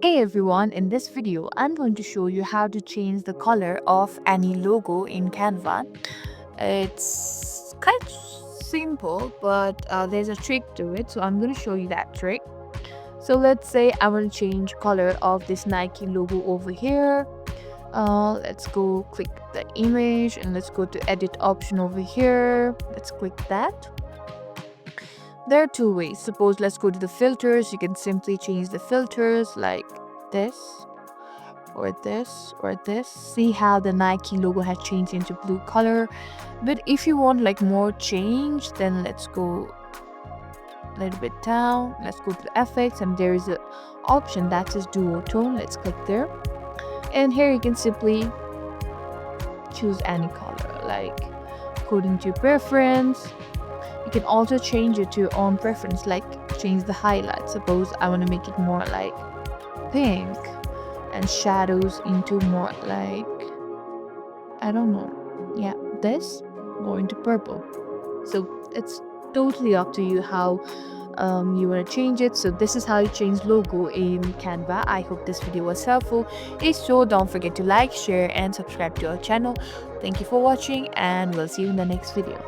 Hey everyone, in this video, I'm going to show you how to change the color of any logo in Canva. It's kind of simple, but there's a trick to it, so I'm going to show you that trick. So let's say I want to change color of this Nike logo over here. Let's go click the image and let's go to edit option over here. Let's click that. There are two ways. Suppose let's go to the filters. You can simply change the filters like this or this or this. See how the Nike logo has changed into blue color. But if you want like more change, then let's go a little bit down. Let's go to the effects and there is an option that says duotone. Let's click there. And here you can simply choose any color like according to your preference. You can also change it to your own preference, like change the highlight. Suppose I want to make it more like pink and shadows into more like, I don't know, yeah, this going to purple. So it's totally up to you how you want to change it. So this is how you change logo in Canva. I hope this video was helpful. If so, don't forget to like, share and subscribe to our channel. Thank you for watching and we'll see you in the next video.